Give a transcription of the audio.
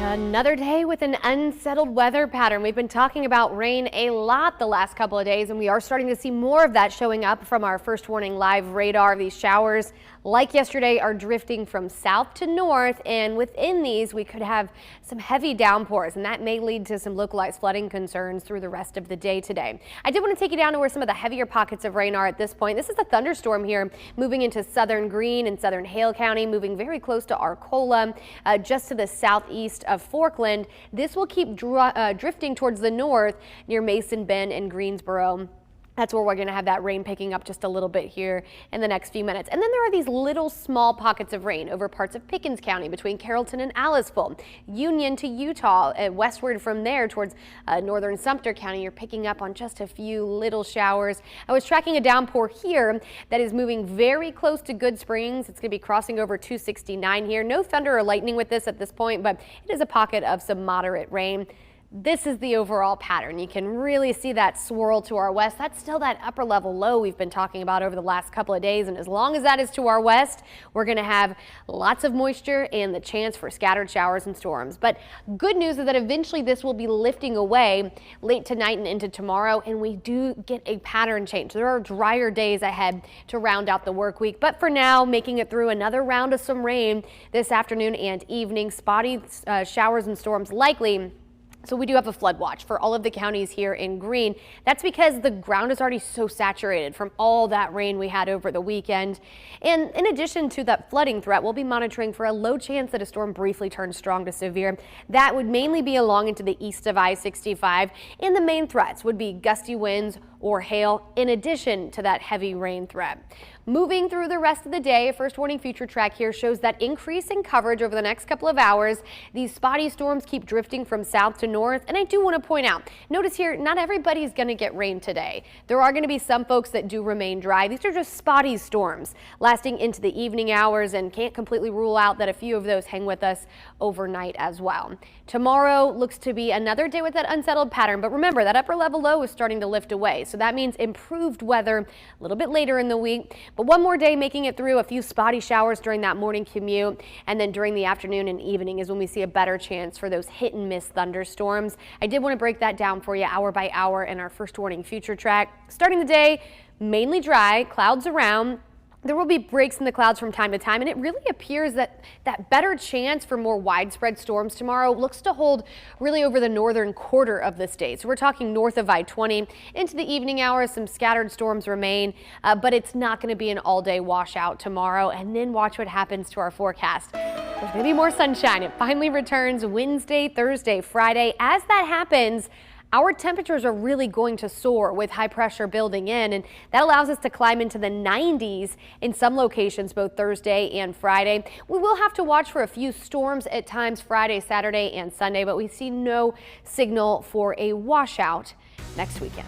Another day with an unsettled weather pattern. We've been talking about rain a lot the last couple of days, and we are starting to see more of that showing up from our first warning live radar. These showers, like yesterday, are drifting from south to north, and within these we could have some heavy downpours, and that may lead to some localized flooding concerns through the rest of the day today. I did want to take you down to where some of the heavier pockets of rain are at this point. This is a thunderstorm here moving into southern Greene and southern Hale County, moving very close to Arcola, just to the southeast of Forkland. This will keep drifting towards the north near Mason Bend and Greensboro. That's where we're going to have that rain picking up just a little bit here in the next few minutes. And then there are these little small pockets of rain over parts of Pickens County between Carrollton and Aliceville, Union to Utah, and westward from there towards northern Sumter County. You're picking up on just a few little showers. I was tracking a downpour here that is moving very close to Good Springs. It's going to be crossing over 269 here. No thunder or lightning with this at this point, but it is a pocket of some moderate rain. This is the overall pattern. You can really see that swirl to our west. That's still that upper level low we've been talking about over the last couple of days. And as long as that is to our west, we're going to have lots of moisture and the chance for scattered showers and storms. But good news is that eventually this will be lifting away late tonight and into tomorrow. And we do get a pattern change. There are drier days ahead to round out the work week. But for now, making it through another round of some rain this afternoon and evening. Spotty showers and storms likely. So we do have a flood watch for all of the counties here in Greene. That's because the ground is already so saturated from all that rain we had over the weekend. And in addition to that flooding threat, we'll be monitoring for a low chance that a storm briefly turns strong to severe. That would mainly be along into the east of I-65. And the main threats would be gusty winds or hail, in addition to that heavy rain threat. Moving through the rest of the day, a first warning future track here shows that increase in coverage over the next couple of hours. These spotty storms keep drifting from south to north. And I do want to point out, notice here, not everybody's going to get rain today. There are going to be some folks that do remain dry. These are just spotty storms lasting into the evening hours, and can't completely rule out that a few of those hang with us overnight as well. Tomorrow looks to be another day with that unsettled pattern. But remember, that upper level low is starting to lift away. So that means improved weather a little bit later in the week. But one more day making it through, a few spotty showers during that morning commute. And then during the afternoon and evening is when we see a better chance for those hit and miss thunderstorms. I did want to break that down for you hour by hour in our first warning future track. Starting the day, mainly dry, clouds around. There will be breaks in the clouds from time to time, and it really appears that that better chance for more widespread storms tomorrow looks to hold really over the northern quarter of the state. So we're talking north of I-20 into the evening hours. Some scattered storms remain, but it's not going to be an all-day washout tomorrow. And then watch what happens to our forecast. There's going to be more sunshine. It finally returns Wednesday, Thursday, Friday. As that happens, our temperatures are really going to soar with high pressure building in, and that allows us to climb into the 90s in some locations both Thursday and Friday. We will have to watch for a few storms at times Friday, Saturday, and Sunday, but we see no signal for a washout next weekend.